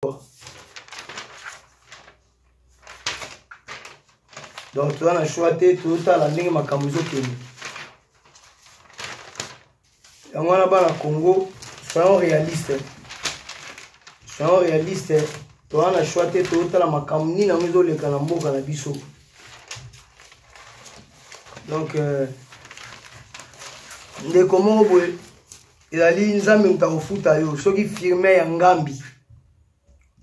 Donc tu as choix tout la ligne makamuzo keni. Et on a bas Congo, soyons réalistes. Soyons réalistes. Tu as choix tout la makamuni na mizo le kanambo kanabiso. Donc de comment il a dit nzambe mtakofuta yo soki firme ya ngambi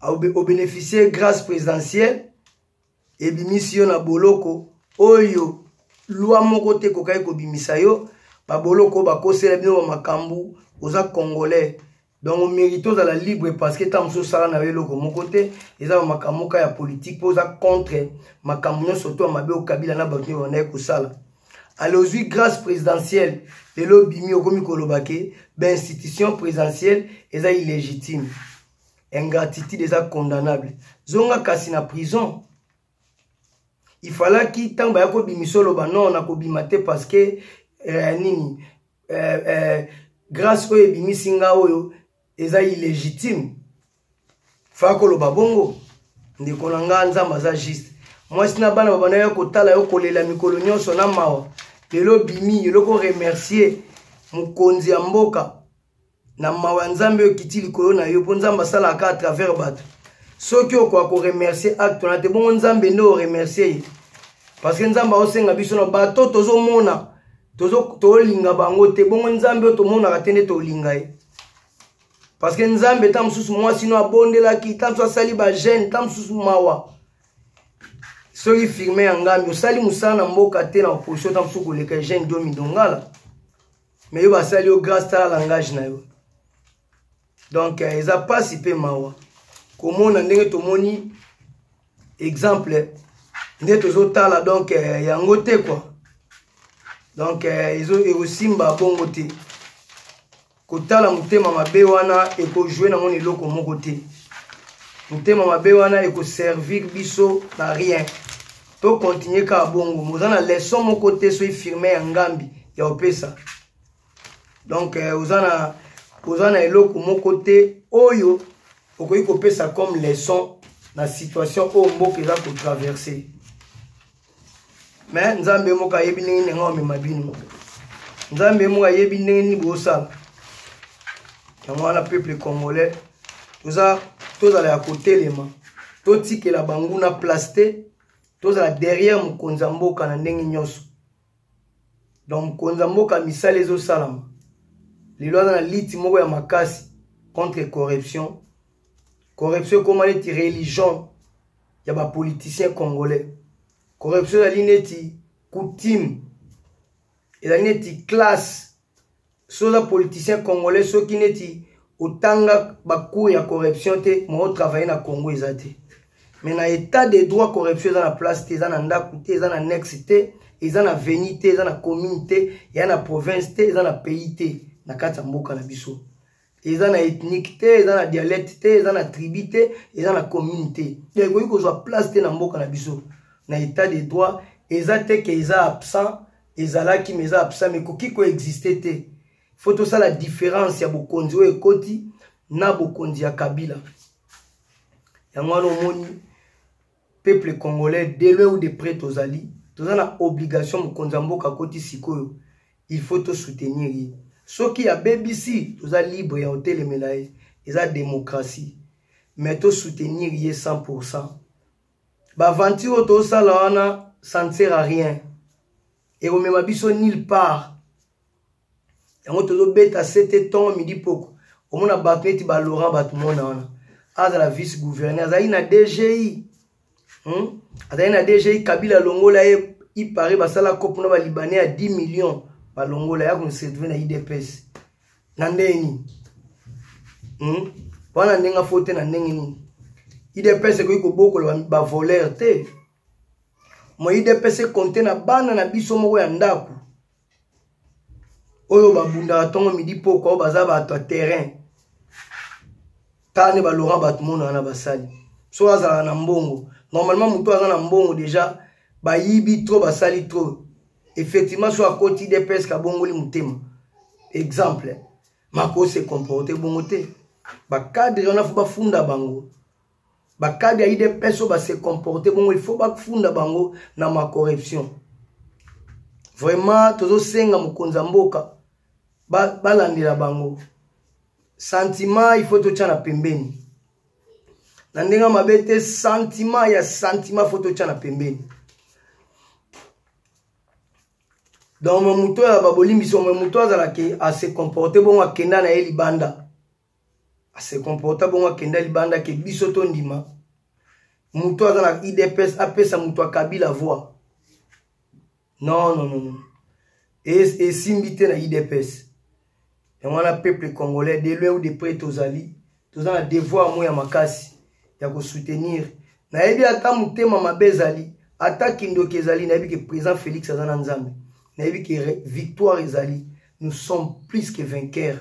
au bénéficier grâce présidentielle et bimisio na boloko oyo loi moko te kokai ko bimisa yo ba boloko ba kosela bino makambu oza congolais donc on mérite za la libre parce que tam so sala na loko moko te eza makamuka ya politique poza contre makambu surtout mabe o kabila na bato on a ko sala. Alors aujourd'hui grâce présidentielle les lobby okomi kolobake ben institution présidentielle eza illégitime. Ingratitude eza condamnable. Zonga kasi na prison. Il fallait qu'il tamba ya ko bimiso loba non na ko bimate parce que nini grâce oyo bimisinga oyo eza illégitime. Fa ko loba bongo ndeko na nga nzamba za juste. Moi sina bana babana ya kotala yo kolela mikolo nyonso na mawa. Lelo bimi yeloko remercier mukonzi ya mboka na mawa nzambe yo kitili kolo na yo po nzamba sala ka à travers bato. Soki okwa ko remercier acte na te bon nzambe no remercier parce que nzamba osenga biso na bato tozo mona to linga bango te bon nzambe to mona katende to linga e parce que nzambe tam susu moi sino abondela ki tam so sali ba jeune tam susu mawa soki firme ya ngambi osali musala na mboka te na opposition tam susu koleka jeune domi dongala mais yo basali yo grâce à la langage na yo donc ils a pas si peu mawa komona ndenge tomoni exemple nde tozotala donc yango te quoi donc ezosimba bongo te kotala motema mabe wana ekojouer na moni eloko moko te motema mabe wana ekoservir biso na rien to continuer ka bongo moza na leçon moko te so ifirme ya ngambi ya opesa donc oza na eloko moko te oyo okoki kopesa comme leçon na situation oyo mboka eza kotraverse mais nzambe moko ayebi ndenge ndenge omema bino nzambe moko ayebi ndenge nini bosala yango wana peuple congolais tozala ya kotelema totikela banguna place te tozala derrière mokonzi ya mboka na ndenge nyonso donc mokonzi ya mboka misala ezosalama lelo aza na liti moko ya makasi contre corruption ekoma neti religion ya bapoliticien congolais corruption ezali neti coutume ezali neti classe so oza politicien congolais soki neti otanga bacours ya corruption te mo travailler na Congo eza te mais na état de droit corruption eza na place te eza na ndako te eza na nex te eza na veni te eza na commune te eza na province te eza na pays te na kati ya mboka na biso eza na ethnique te eza na dialecte te eza na tribu te eza na commune te ekoki kozwa place te na mboka na biso na état de droit eza te ke eza absent ezalaki mais eza absent mais koki koexiste te faut tosala différence ya bokonzi oyo ekoti na bokonzi ya Kabila yango wana omoni peuple congolais de loin ou de près toza na obligation mokonzi ya mboka koti sikoyo il faut to soutenir ye soki ya BBC toza libre ya otelemela ye eza démocratie mais to soutenir ye 100%. Bavanti oyo tosala wana ça ne sert à rien ekomema biso nulle part yango tozobeta 7 ton midi poko omona bato neti ba Laurent bato mona wana azala vice gouverneur azali na DGI azali na DGI Kabila longola ye ipare basala kopo na ba libanais ya 10 millions balongola ya konserve na IDPS na ndeni wana ndenga fote na ndenge nini IDPS ekoki kobokola ba voleur te mo IDPS konte na bana na biso moko ya ndako oyo babunda tongo midi poko oyo baza bato a terrain tane ba Laurent bato mona na basali so azala na mbongo normalement muto aza na mbongo déjà ba yibi trop basali trop effectivement so akoti IDPS ka bongoli mutema exemple mako se comporter bongo te ba cadre on a fu ba funda bango bakadi ya IDPS oyo se comporter bongo il faut bafunda bango na ma corruption. Vraiment tozosenga mokonzi ya mboka balandela bango. Sentiment il faut totia na pembeni. Na ndenga mabete sentiment ya sentiment faut totia na pembeni. Donc mon muto ya baboli biso mon muto azala ke a se comporter bon akenda na ye libanda. A se comporter bon akenda libanda ke biso to ndima. Muto azala IDPS apesa muto akabila voix. Non non non non. Et simbite na IDPS. Et on a peuple congolais de loin ou de près tozali. Tozana devoir mo ya makasi ya ko soutenir. Na yebi ata mutema mabezali, ata kindoki ezali na yebi ke président Félix azana nzambe. Na yebi ke victoire ezali. Nous sommes plus que vainqueurs.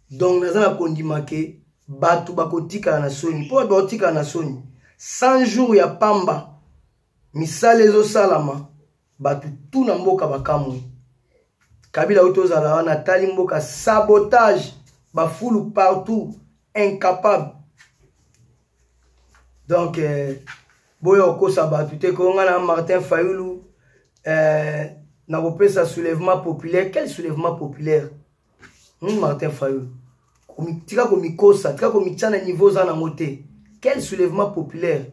Donc nazana kondima ke batu bakotika na soni. Po bakotika na soni. 100 jours ya pamba. Misale zo salama. Batu tout na mboka bakamwe. Kabila Otozala wana tali mboka sabotage. Bafoulou partout. Incapable. Donc, boyo kosa batu te kongana Martin Fayulu na repesa soulèvement populaire. Quel soulèvement populaire? Martin Fayulu. Tika komi kosa, tika komi tchana niveau zana moté. Quel soulèvement populaire?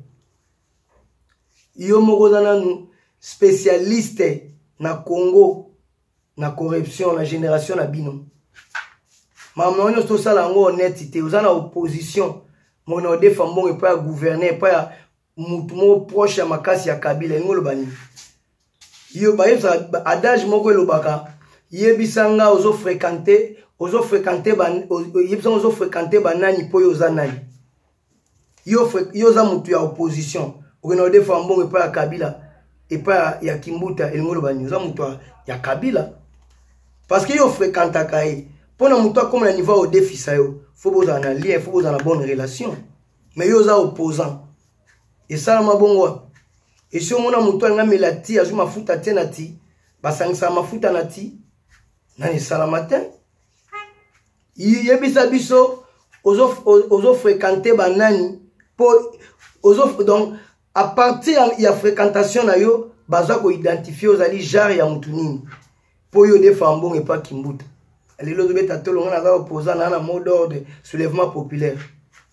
Yo moko zana nou spécialiste na Congo na corruption na génération na bino. Maman on to sala ngo honnêteté, ozana opposition. Mon ode fambon et pas gouverner, pas mutumo proche à makasi ya Kabila ngolo bani. Yo ba yesa adage moko elobaka. Yebisanga ozo fréquenter banani po yo zanani. Yo za mutu ya opposition. Ogenode fambon et pas ya Kabila et pas ya Kimbuta ngolo bani. Oza mutu ya Kabila. Parce que yo fréquenta kai. Pour nous comme le niveau au défi ça yo, faut vous en lien, faut vous en la bonne relation. Mais yo za opposant. Et ça ma bongo. Et si on a muto nga melati azu mafuta tenati, basangisa mafuta nati, nani sala matin. Yebisa biso ozo fréquenter banani pour donc à partir ya fréquentation na yo, baza ko identifier ozali genre ya mutu nini. Pour yo de fambon et pas Kimbuta. Les autres bêtes opposants dans un mot d'ordre soulèvement populaire.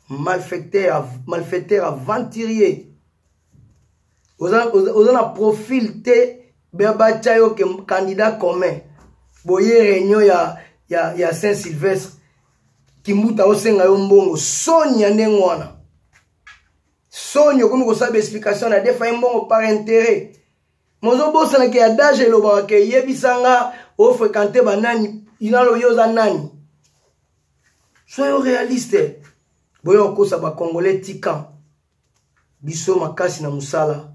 Malfaiteur aventurier. Aux a profil te bebachayo que candidat commun. Boye réunion ya Saint-Sylvestre. Kimbuta osenga yo mbongo. Sonia ndengwana. Sonia comme vous savez explication na defa mbongo par intérêt. Mozo bossa na ke adage lo ba ke yebisanga o fréquenter banani. Inalo yoza nani. Soyons réalistes. Boyo kosa ba Congolais tika. Biso makasi na musala.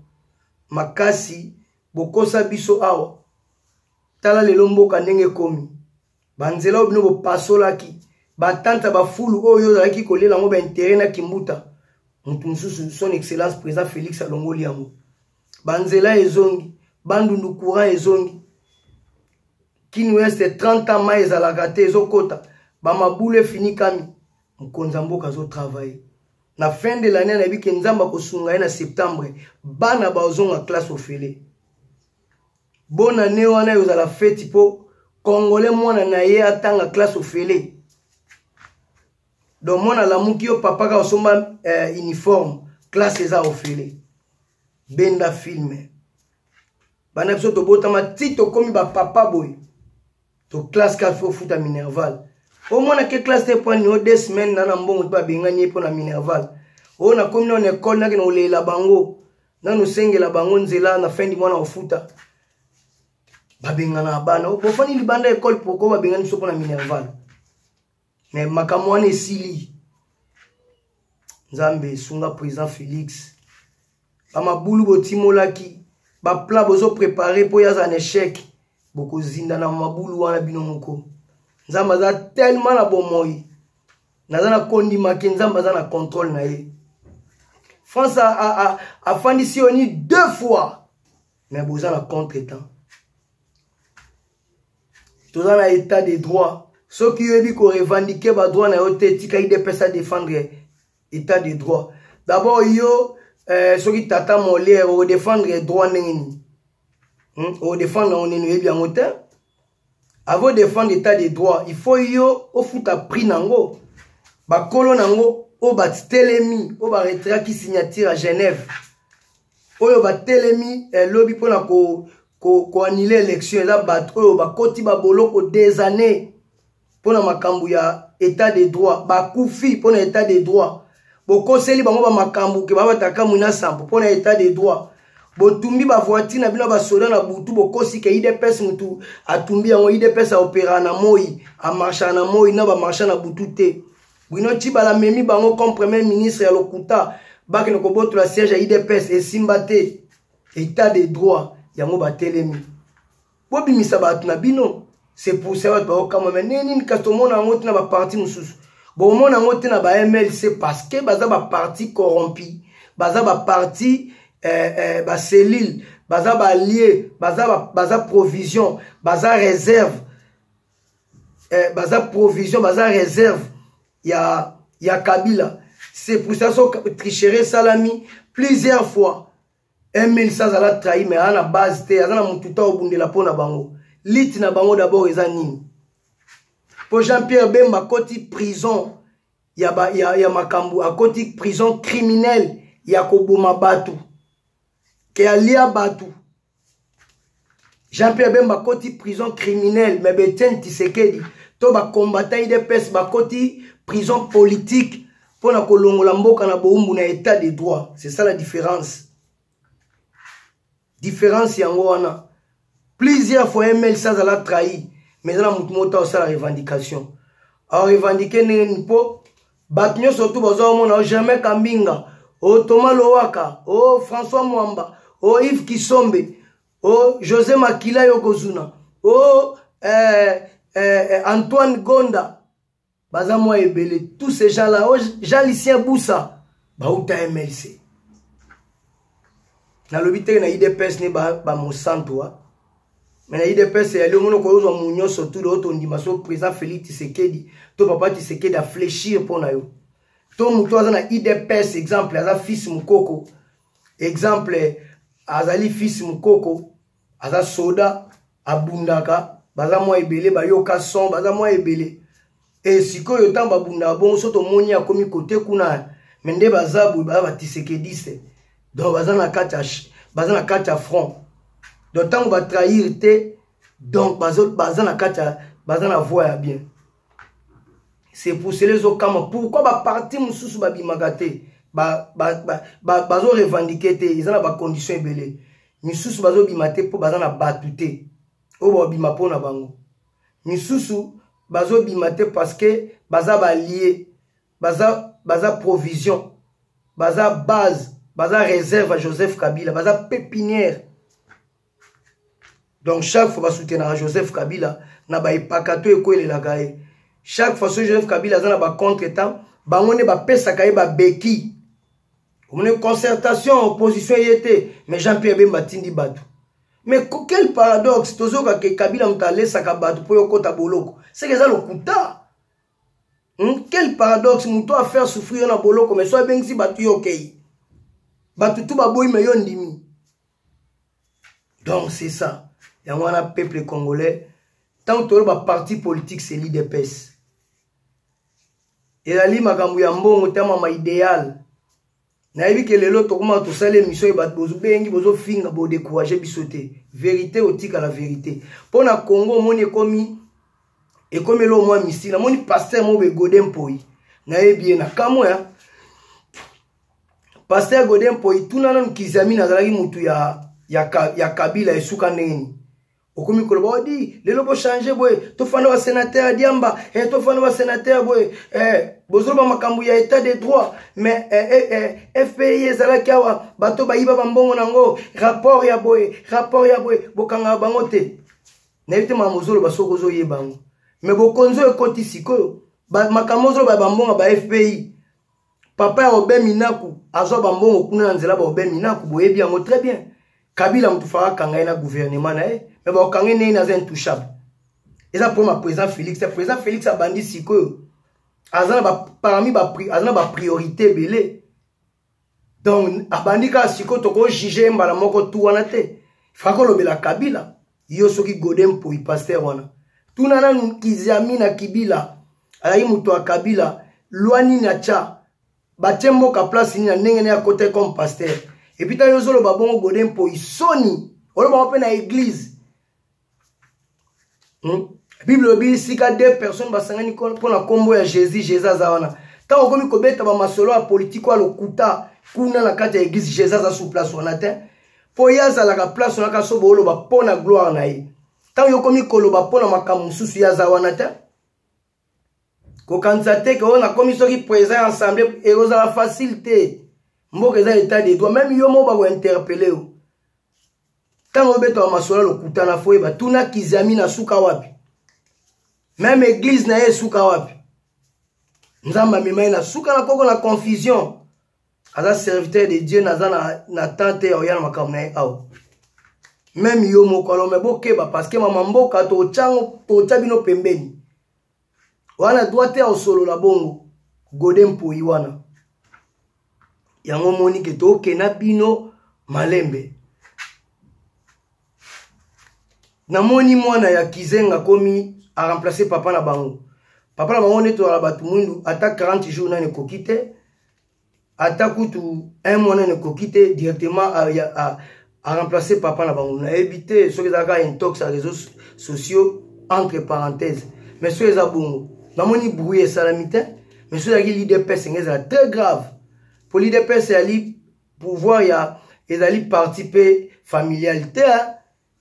Makasi bokosa biso awa. Tala lelo mboka ndenge komi. Banzela obino bo pasolaki. Batanta ba fulu oyo zalaki kolela ngo ba intérêt na Kimbuta. Mutu mususu son excellence président Félix alongoli yango. Banzela ezongi, bandundu courant ezongi. Qui nous reste 30 ans mais à la gâté ezokota. Ba maboule fini kami. Mkonza mboka zo travailler. Na fin de l'année na biki nzamba ko sunga na septembre. Bana ba ozonga classe ofele. Bonne année wana yo za la fête po Congolais mwana na ye atanga classe ofele. Donc mwana la muki yo papa ka osomba uniforme classe eza ofele. Benda filme. Bana biso to botama tito komi ba papa boy. To classe 4 faut foot à Minerval. Au moins que classe te point no 2 semaines na mbongo ba bengani po na Minerval. O na komi na école na ke no le la bango. Na no sengela bango nzela na fin du mois na ofuta. Ba bengana bana. O fani libanda école poko ba bengani so po na Minerval. Mais makamwana esili. Nzambe sunga président Félix. Ba mabulu botimolaki. Ba plat bozo préparer pour yaza un échec. Boko zinda na mabulu wana bino moko. Nzamba za tellement na bomoi. Naza na kondima ke nzamba za na contrôle na ye. France a fandi sioni 2 fois. Mais boza na contre-temps. Toza na état de droit. Ceux qui yebi ko revendiquer ba droit na yo te tika IDPS à défendre état de droit. D'abord, yo, ceux qui t'attendent Molière, on défendre les droits, on défendre on est bien moteur. Avant de défendre l'état de droit, il faut yo, au foot à prix nango, ba kolo nango, au ba telemi, au ba retrait qui signature à Genève, au ba telemi, lobby pour la ko annuler l'élection, là ba au ba koti ba boloko des années pour la makambu ya état de droit, ba koufi pour l'état de droit. Boko seli bango ba makambu ke ba taka muna sampo pour l'état de droit. Botumbi ba voiture na bino ba soda na butu bokosi ke IDPS mutu atumbi yango IDPS a opéra na moi a marcha na moi na ba marcha na butu te. Bino chiba la memi bango comme premier ministre ya lokuta ba ke no ko botu la siège ya IDPS e simbate état de droit yango ba telemi. Bobimisa ba na bino c'est pour ça ba okama meneni kastomona yango na ba parti mususu. Bon mona yango te na ba MLC parce que baza ba parti corrompu, baza ba parti ba cellule, baza ba lié, baza provision, baza réserve, baza provision, baza réserve, ya Kabila. C'est pour ça que tricherie salami plusieurs fois. MLC a la trahi mais à la base te, à la mututa au bunde la pona bango. Lit na bango d'abord eza nini. Pour Jean-Pierre Bemba koti prison, ya makambu a koti prison criminelle, ya koboma batu. Ke alia batu. Jean-Pierre Bemba koti prison criminelle, mais Beten Tisekedi, to ba combattant IDPS ba koti prison politique pour na kolongola mboka na boumbu na état de droit. C'est ça la différence. Différence yango wana. Plusieurs fois MLC a la trahi, mais là mouta aussi la revendication. Alors revendiquer n'est pas batnyo surtout bazo mona jamais Kambinga, oh Thomas Lowaka, oh François Mwamba, oh Yves Kisombe, oh José Makila Yokozuna, oh Antoine Gonda, Bazamo Ebele, tous ces gens-là, oh Jalicien Boussa, Baouta MLC. Na lobite na IDPS ne ba Monsanto, mais na IDPS ya le mono ko zo munyo surtout l'autre ndimaso président Félix Tshisekedi, to papa Tshisekedi a fléchir pour na yo. To muto aza na IDPS exemple, aza fils Mukoko. Exemple, azali fils Mukoko, aza soda, abundaka, baza mwa ebele, bayoka son, baza mwa ebele. Et siko yotan babunda bon, soto moni a komi kote kuna, mende bazabu, baza Tshisekedi. Donc baza na kacha front. Donc tant on va trahir te, donc baza na voix ya bien. C'est pour cela les okama. Pourquoi ba parti mususu ba bimagate? Bazo revendiquer te, ils ont ba condition ebele. Misusu bazo bimate po baza na batute. O ba bima po na bango. Misusu bazo bimate parce que baza ba lié, baza provision, baza base, baza réserve à Joseph Kabila, baza pépinière. Donc chaque fois ba soutenir Joseph Kabila na ba ipakato ekoele la gae. Chaque fois que Joseph Kabila a ba contre-temps, ba ngone ba pesa kaye ba beki. Une concertation, opposition y était, mais Jean-Pierre Bemba tindi batu. Mais quel paradoxe, tozoka ke Kabila mutale saka batu po yokota boloko. C'est que ça le kuta. Quel paradoxe, muto a faire souffrir na boloko, mais soit bien si batu yokei. Batu tout baboui me yondimi. Donc c'est ça. Il y a un peuple congolais. Tant que le parti politique, c'est l'IDPS. Et la lima kambuyambo, ma idéal. Naïvi que les autres, comment tout ça, les missions, et bozo bengi, bozo finga, bo décourager, bisoté. Vérité, otique à la vérité. Pour na Congo, mon économie, et comme l'eau, moi, mystique, mon pasteur, mon Godem Poi. Naïvi bien, na kamoya. Pasteur Godem Poi, tout nan kizami, nazalagi mutu ya Kabila, et soukaneni. Okomi koloba di lelo bo changer boy to fana wa sénateur Diamba to fana wa sénateur boy bozoloba makambu ya état de droit mais FPI ezala kawa bato bayiba bambongo nango rapport ya boy bokanga bango te na yite mamozolo basoko zo yebango mais bokonzo ekoti sikoyo makambo zo ba bambongo ba FPI papa ya Obe Minaku azo bambongo kuna nzela ba Obe Minaku boyebi yango très bien Kabila mutufara kanga na gouvernement na mais bon, quand il est intouchable. Et ça pour ma président Félix a bandi siko. parmi ba priorité belé. Donc abandika siko toko juger mbala moko tu wana te. Fako lobela Kabila. Yo soki Godem pour y pasteur wana. Tunana Kiziami na Kibila. Alayi muto wa Kabila. Luani na cha. Batembo ka place ni na ndenge ne à côté comme pasteur. Et puis ta yo zolo babongo Godem pour y soni. Olo ba na église. Bible dit si ka deux personnes basangani pour la combo ya Jésus azawana. Tant okomi kobeta ba masolo ya politique wa lokuta kuna na kati ya église Jésus a sous place wana te. Po yaza la place wana ka so bolo ba pona gloire na ye. Tant yokomi koloba pona makamu susu yaza wana te. Ko kanzate ko na komi soki présent ensemble et oza facilité. Mboka za état de droit même yo mo ba ko interpeller o. Tant obeta ba masolo lokuta na foye ba tuna Kiziami na suka wapi. Même église na ye suka wapi. Nzamba mimai na suka na koko na confusion. Aza serviteur de Dieu na tante oyana makamu na ye awo. Même yo moko alome bokeba parce que mama mboka to chabino pembeni. Wana droite ya solo la bongo. Godem po iwana. Yango moni ke to kena bino malembe. Na moni mwana ya Kizenga komi a remplacer papa na bango. Papa na bango neto ala batu mwindu ata 40 jours na ne kokite. Ata kutu un mois na ne kokite directement a remplacer papa na bango. Na éviter ceux qui ont intox à réseaux sociaux entre parenthèses. Mais ceux qui ont bongo. Na moni brouillé salamité. Mais ceux qui leader c'est très grave. Pour leader c'est ali pouvoir ya ezali participer familialité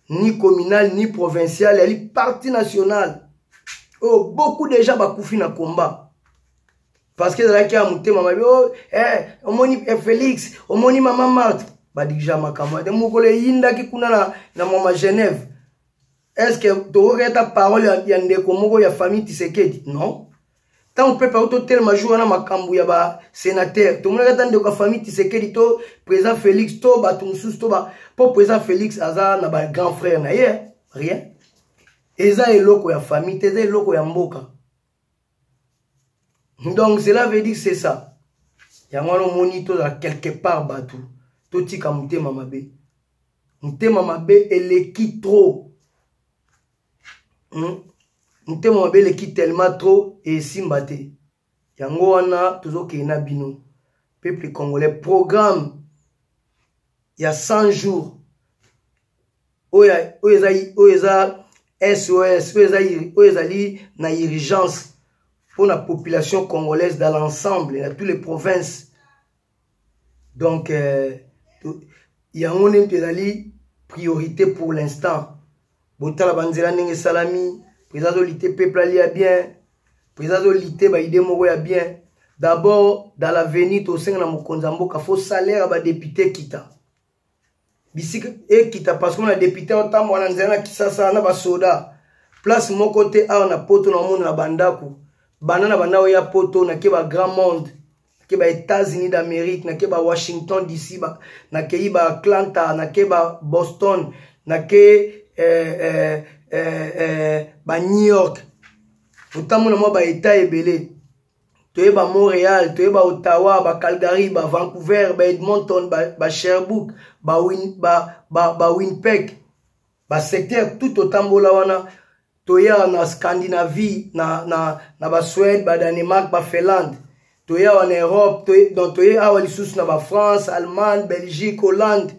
ni communal ni provincial, ali parti national. Oh, beaucoup de gens bakoufi na combat. Parce que là qui a monté maman oh omoni Félix, omoni maman Marthe, ba déjà makama. De mokole yinda ki kuna na mama Genève. Est-ce que tu aurais ta parole ya ndeko moko ya famille Tshisekedi? Non. Tant on peut pas auto tel majou na makambu ya ba sénateur. Tout le monde attend de la famille Tshisekedi to président Félix to ba tumsus to ba pour président Félix aza na ba grand frère na ye rien. Eza eloko ya famille, eza eloko ya mboka. Donc cela veut dire que c'est ça. Ya mwana moni to da quelque part batu. To tika mutema mabe. Mutema mabe eleki trop. Mutema mabe eleki tellement trop et simbate. Yango wana tozo kena bino. Peuple congolais programme il y a 100 jours. Oya SOS, oezali na urgence pour la population congolaise dans l'ensemble, dans toutes les provinces. Donc, il y a une priorité pour l'instant. Botala banzela nenge salami, président de peuple ali a bien, président de ba ide moko ya bien. D'abord, dans l'avenir, au sein de Mokonzambo, il faut salaire à député kita. Bisik et kita parce qu'on a député autant mwana nzana kisasa na ba soda. Place mon côté a on a poto na monde na bandaku. Banana banda ya poto na ke ba grand monde. Ke ba États-Unis d'Amérique, na ke ba Washington DC ba, na ke ba Atlanta, na ke ba Boston, na ke ba New York. Autant mon mo ba état ebele. Toyeba Montréal, toyeba Ottawa, ba Calgary, ba Vancouver, ba Edmonton, ba Sherbrooke, ba Winnipeg, ba secteur tout autant bola wana. Toya na Scandinavie, na ba Suède, ba Danemark, ba Finlande. Toya en Europe, donc toya awa lisusu na ba France, Allemagne, Belgique, Hollande.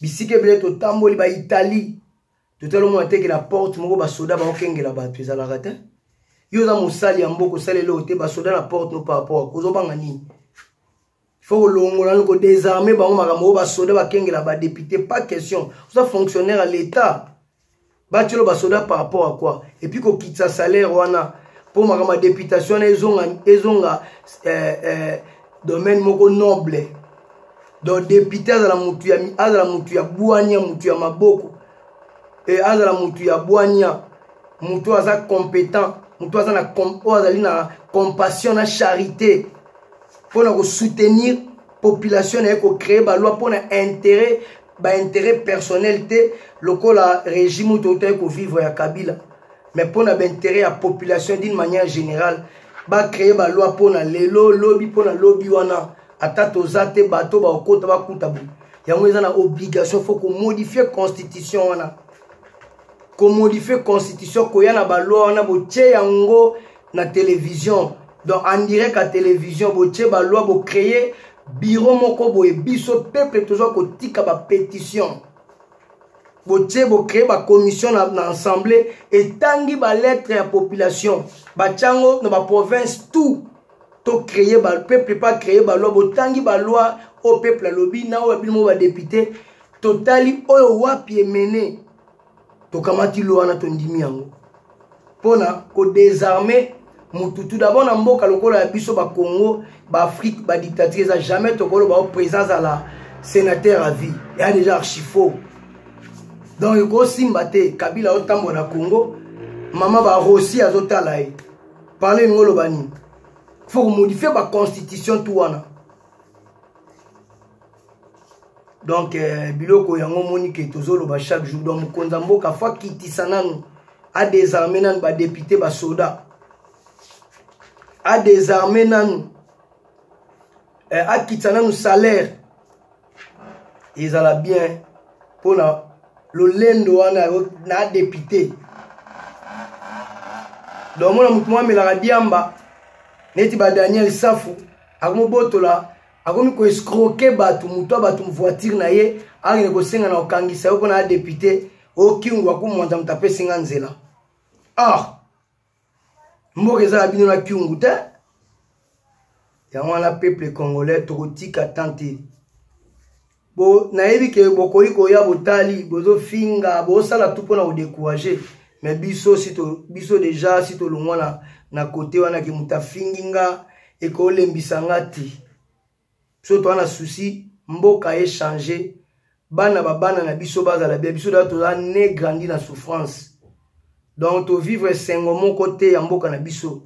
Bisike bele to tamboli ba Italie. Totalo mo ateke la porte moko ba soda ba okengela ba tu ezala rata. Yo za musali ya mboko sale lo te ba soda na porte no par rapport kozo banga nini. Faut longola ko désarmer ba makambo ba soda ba kengela ba député pas question. Ça fonctionnaire à l'état. Ba tilo ba soda par rapport à quoi? Et puis ko kitsa salaire wana pour makama députation ezonga domaine moko noble. Donc député za la mutu ya buania mutu ya maboko. Et azala mutu ya buania mutu aza compétent. Nous avons compassion, na charité pour nous soutenir la population et pour créer une loi pour intérêt personnel le régime où vivre à Kabila mais pour l'intérêt à la population d'une manière générale ba créer ba loi pour na lelo lobby pour na lobby wana ata tozate bato ba okota ba kutabu yango eza na obligation faut ko modifier constitution wana ko modifier constitution ko yana ba loi wana bo tie yango na télévision donc en direct à télévision bo tie ba loi bo créer bureau moko bo e biso peuple toujours ko tika ba pétition bo tie bo créer ba commission na assemblée et tangi ba lettre à population ba tiango na ba province tout to créer ba peuple pas créer ba loi bo tangi ba loi au peuple à lobby na o bimo ba député totali oyo wapi emene to kamati loi na to ndimi yango pona ko désarmer mututu d'abord na mboka lokola ya biso ba Congo ba Afrique ba dictature ça jamais to kolo ba présence à la sénateur à vie il y a déjà archi faux donc il go simbate Kabila o tambo na Congo maman ba Rossi azotala parler ngolo bani faut modifier la constitution tout wana donc biloko yango monique tozolo ba chaque jour donc konza mboka fa kitisa nanu a désarmer nanu ba député ba soda a désarmer nanu a kitisa nanu salaire ils ala bien pour la le lendo wana na député donc mona mutumwa melaka diamba neti ba Daniel Safu akomo botola akomi ko escroquer batu muto batu voiture na ye akene ko senga na okangisa yo na député o kingu akumwanza mutape singa nzela mboka eza bino na kingu te ya wana peuple congolais tokotika tante bo nayebi ke bokoyi ko ya botali bozo finga bo sala tout pona o décourager mais biso déjà si to longwana na côté wana ki mutafinginga et ko lembisanga ti so to ana souci mboka e changer bana babana na biso bazala bien biso da to ne grandi na souffrance donc to vivre sengo mon côté ya mboka na biso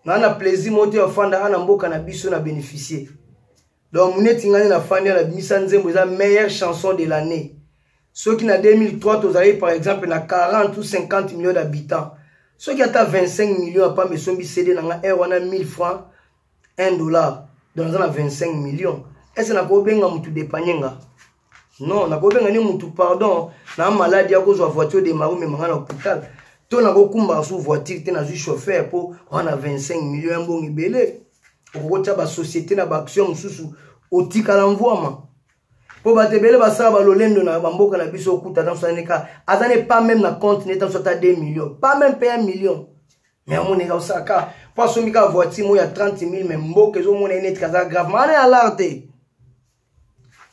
na plaisir moté ofanda ana mboka na biso na bénéficier donc muneti ngani na fandi la misa nzembo za meilleure chanson de l'année ceux qui na 2003 to zali par exemple na 40 ou 50 millions d'habitants ceux qui a 25 millions à pas me sombi CD na wana 1000 francs $1 dans un 25 millions est-ce na ko benga mutu dépanyenga non na ko benga ni mutu pardon na maladie ya ko zo voiture de maru me manga na hôpital to na ko kumba sous voiture te na zu chauffeur pour on a 25 millions mbongi belé ko ta ba société na ba action mususu otika l'envoiement pour batebele ba sa ba lolendo na bamboka na biso okuta dans saneka azane pas même na compte neta so ta 2 millions pas même payer 1 million mais on est ça ka pas so mika voiture mo ya 30 000 mais mboka zo mona net kaza grave mané alerte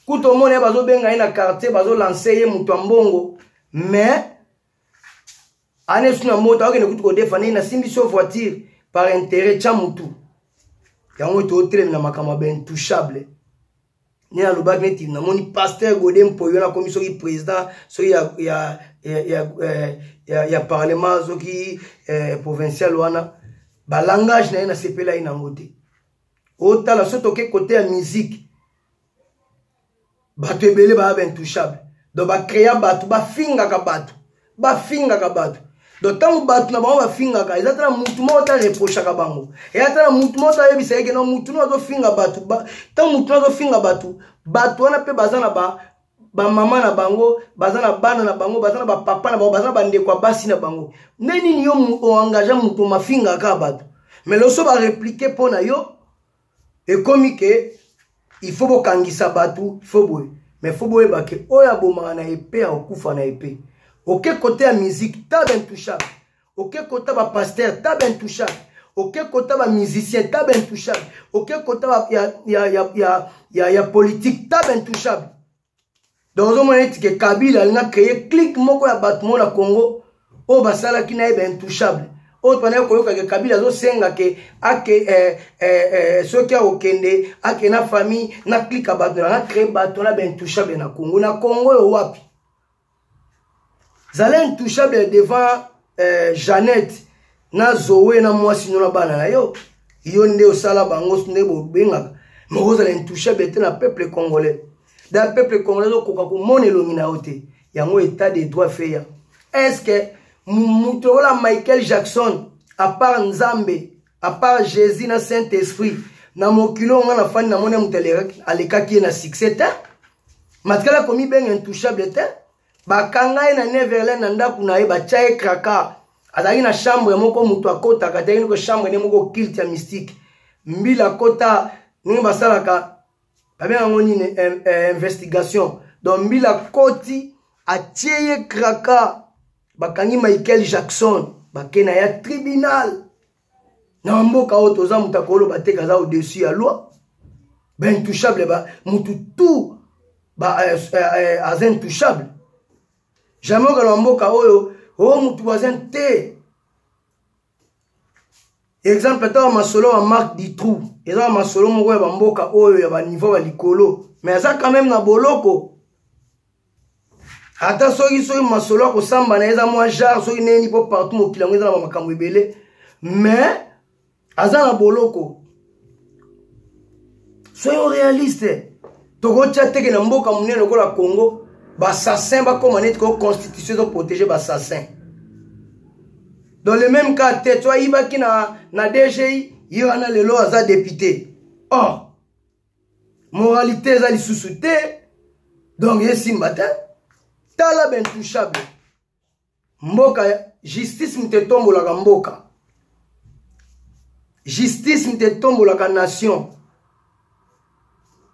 kuto mona bazo benga ina quartier bazo lancer ye mutu mbongo mais ane suna moto akene kutu ko defana ina simbi so voiture par intérêt cha mutu yango to hotel na makama ben touchable ni a lobak neti na moni pasteur Godem Poyo na commission qui président so ya parlement so qui provincial wana ba langage na ina sepela ina ngote otala so toke côté ya musique bato ebele ba ben touchable donc ba créer bato ba finga ka bato donc tant bato na ba finga ka ezatala mutu mo ta reproche ka bango et atala mutu mo ta yebisa yeke no mutu no zo finga bato tant mutu no zo finga bato wana pe bazana ba mama na bango bazana bana na bango bazana ba papa na bango bazana ba ndeko basi na bango neni ni yo o engage mutu ma finga ka bato mais le so ba répliquer pona yo et comme que il faut bokangisa bato il faut boy mais faut boy ba ke oya boma na épée okufa na épée. Ok côté la musique, t'as bien touchable. Ok côté la pasteur, t'as bien touchable. Ok côté la musicien, t'as bien touchable. Ok côté la politique, t'as bien touchable. Dans un moment que Kabila a créé clic moko ya battement na Congo, o basala ki na bien touchable. O twana ko yoka Kabila zo senga ke ake soki a okende ake na famille na clic a battement na créé battement bien touchable na Congo. Na Congo yo wapi? Zale intouchable devant Jeannette na Zoé na moi sinon na bana na yo nde osala bango nde bo benga mo zale intouchable te na peuple congolais da peuple congolais ko ka ko monelo mina ote yango état de droit fait est-ce que mutola Michael Jackson à part Nzambe à part Jésus na Saint-Esprit na mokilo nga na fani na mona mutele alekaki na succès te matkala komi ben intouchable te bakanga na Neverland na ndaku na ye ba chae kraka azali na chambre moko mutu akota kateni ko chambre ne moko culte ya mystique mbila kota ni basalaka babenga ngoni investigation donc mbila koti atieye kraka bakangi Michael Jackson bakena ya tribunal na mboka oto za mutakolo bateka za au-dessus ya loi ben intouchable ba mutu tout ba az intouchable jamais que mboka oyo o mutu bazin te exemple ta masolo wa Marc Dutroux eza masolo moko ya mboka oyo ya ba niveau ba likolo mais ça quand même na boloko ata soki masolo ko samba na eza moi genre soki neni po partout mo kilango eza na makambo ebele mais aza na boloko soyons réalistes tokotia teke na mboka munene lokola Congo bassassin bakoma neti ko constitution de protéger bassassin dans le même cas te toi ibaki na DGI yirana lelo aza député oh moralité eza lisusu te donc yesimba te tala ben touchable mboka justice mtetombolaka mboka justice mtetombolaka nation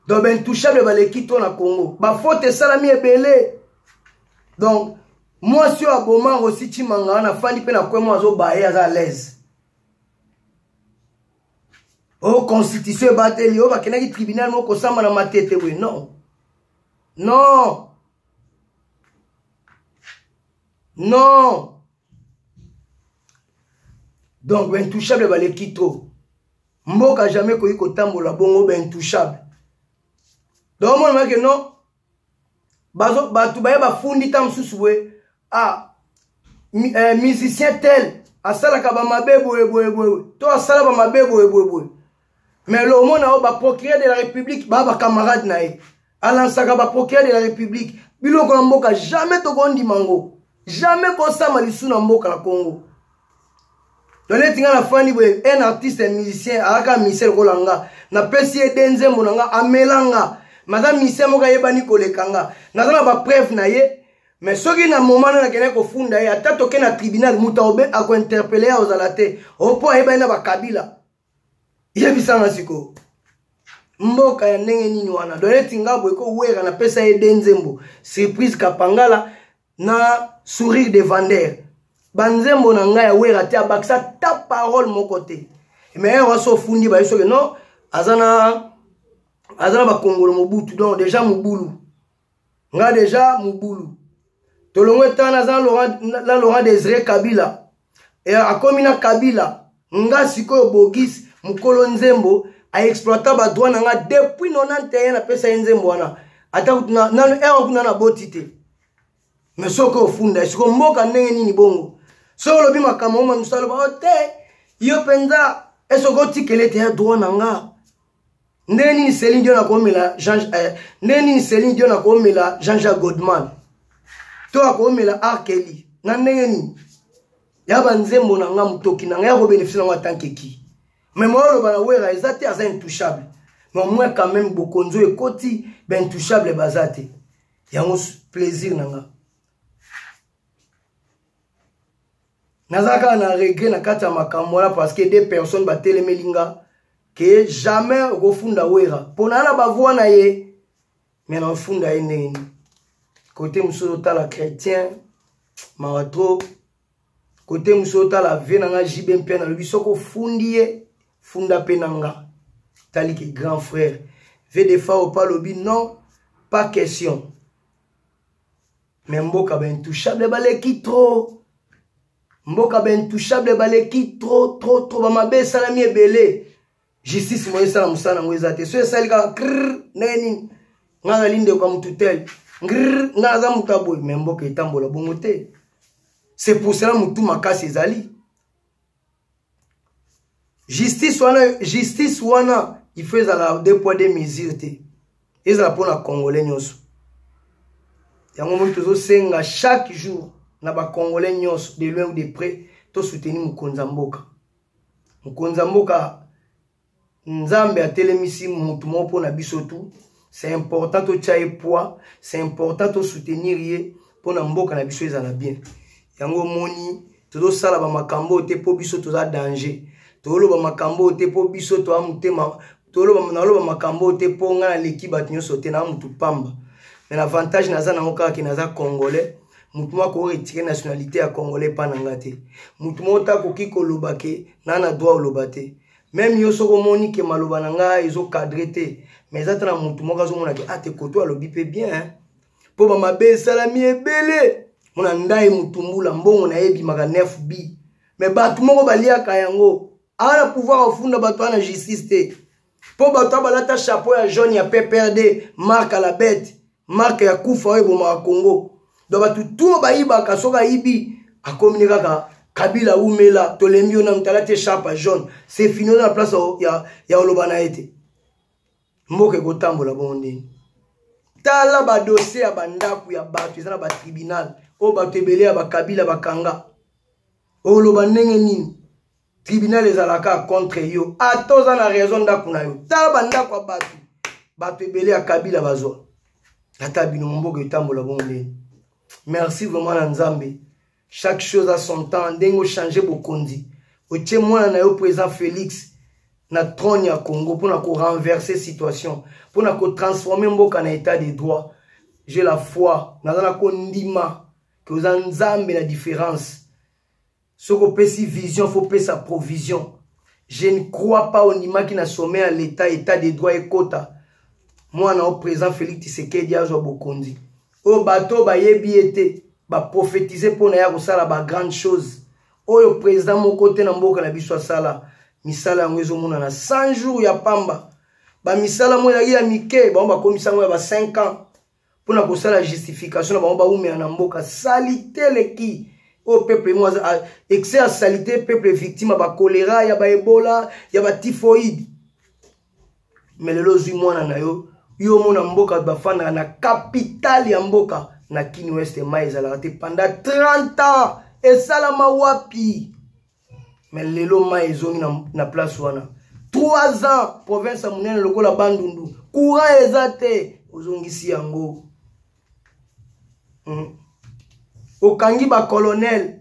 donc ben touchable baleki to na Congo ba faute salami ebele donc moi sur aboma aussi chimanga na fandi pe na kwemo azo baye aza à l'aise oh constitution bateli o bakenaki tribunal moko samba na matete we non non non donc ben touchable baleki to mboka jamais koyi kotambola bongo ben touchable donc moi je dis non bazo batu baye bafundi tam suswe ah musicien tel asala ka ba mabebo ebo to asala ba mabebo ebo mais le mona o ba procureur de la République ba camarade nae alansaka ba procureur de la République biloko na mboka jamais to kondi mango jamais ko sama lisu na mboka la Congo donc tinga na fani boy un artiste un musicien aka misel ko langa na pesi edenze monanga amelanga madame mise moka yebani kolekanga nazana ba preuve na ye mais soki na moment na kene ko funda ye ata toke na tribunal muta obe ako interpeller aux alate opo yebani na ba kabila yebisanga siko mboka ya ndenge nini wana doleti ngabo eko wera na pesa ye denzembo surprise kapangala na sourire de vendeur banzembo na nga ya wera te abakisa ta parole mon côté mais waso fundi ba yeso que non azana ba Congolo Mobutu donc déjà Mubulu nga déjà Mubulu tolongo tana za Laurent Désiré Kabila et akomina Kabila nga sikoyo Bogis mukolo nzembo a exploiter ba droit nga depuis 91 na pesa nzembo wana ata na kuna na botite mais soko funda siko mboka ndenge nini bongo solo lobi makamo ma musalo ba te yo penza esoko tikele te droit nga ndeni Céline Dion akomela Jean-Jacques Goldman to akomela R. Kelly na ndenge ni ya banzembo na nga mutoki na nga ya ko bénéficier na tanke ki mais moi lo bana wera ezate aza intouchable mais moi quand même bokonzo ekoti ben intouchable bazate yango plaisir na nga nazaka na regret na kata makambo la parce que des personnes batelemelinga que jamais au funda wera pona na bavwa na ye mais na funda ye neni côté muso tala chrétien maratro côté muso tala venanga jibem pe na lobi soko fundiye funda penanga tali que grand frère ve des fois au pas lobi non pas question mais mboka ben intouchable baleki trop mboka ben intouchable baleki trop ba mabe salami ebele justice mo esala musana ngo ezate so esalika neni nga linde kwa mututel nga za mutabo memboka etambola bongo te c'est pour cela mutu makasi ezali justice wana il faut ezala deux poids deux mesures te ezala pona congolais nyonso yango mo tozo senga chaque jour na ba congolais nyonso de loin ou de près to soutenir mukonza mboka Nkonza mboka nzambe atelemisi mutu moko na biso tu. C'est important to tchaye poids, c'est important to soutenir ye pour na mboka na biso ezala bien. Yango moni todo sala ba makambo te po biso toza danger. Tolo ba makambo te po biso to amutema, tolo ba makambo te po nga na leki bat nyonso te na mutu pamba. Mais l'avantage naza na oka ki naza congolais, mutu mwa ko retirer nationalité ya congolais pa nanga te. Mutu mota ko ki ko lobake na droit lobate. Même yo soko moni ke maloba nanga ezo cadrer te. Mais atana mutu moka zo mona ke ate koto alobi pe bien hein. Po ba mabe salami ebele. Mona ndai mutu mbula mbongo na yebi maka 9 bi. Mais batu moko baliaka yango. Ana pouvoir ofunda batu ana justice te. Po batu balata chapeau ya jaune ya PPRD, marque à la bête, marque ya kufa ebo ma Congo. Do batu tout bayiba ka soka yibi akominika ka Kabila Oumela tolembi ona mtalate chapeau jaune. C'est fini na place ya olobana ete. Mboke kotambola bonde. Tala ba dossier ya bandaku ya batu ezana ba tribunal. O batu ebele ya ba Kabila bakanga. O loba ndenge nini? Tribunal ezalaka contre yo. Atoza na raison ndaku na yo. Tala bandaku ya batu. Batu ebele ya Kabila bazwa. Ata bino mboke kotambola bonde. Merci vraiment na Nzambe. Chaque chose a son temps. Ndengo changer bokondi. Otie mwana na yo président Félix na trône ya Congo pour na ko renverser situation, pour na ko transformer mboka na état de droit. J'ai la foi, nazana ko ndima que vous Nzambe la différence. Soko pesi vision, faut payer sa provision. Je ne crois pas au nima qui n'a sommet à l'état état de droit et quota. Moi na au président Félix Tshisekedi azo bokondi. O bateau ba yebi été ba prophétiser pour na ya ko sala ba grande chose. O président mon côté na mboka na biso sala. Misala mwezo muna na 100 jours ya pamba. Ba misala mwana ya mike, ba komisa mwa ba 5 ans. Pona ko sala justification ba ume na mboka salité leki. O peuple moi excès à salité peuple victime ba choléra ya ba Ebola, ya ba typhoïde. Mais le lozu mwana na yo, yo mona mboka ba fana na capitale ya mboka na Kini West maizala te pendant 30 ans et salama wapi. Mais lelo ma ezongi na place wana 3 ans province ya munene lokola bandundu courant ezate ozongisi yango okangi ba colonel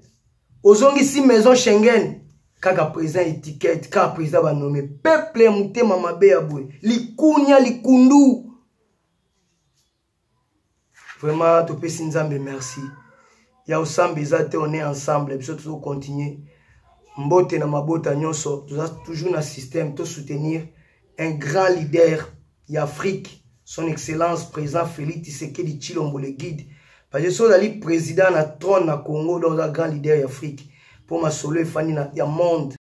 ozongisi maison Schengen kaka président étiquette kaka président ba nommé peuple mutema mabe ya bwe likunya likundu. Vraiment to pesi Nzambe merci ya osambe ezate on est ensemble et surtout continuer. Mbote na mabota nyonso, toujours na système, to soutenir un grand leader d'Afrique, son excellence président Félix Tshisekedi Tshilombo le guide. Parce que so dali président na trône na Congo, donc un grand leader d'Afrique. Pour ma solo fani na ya monde.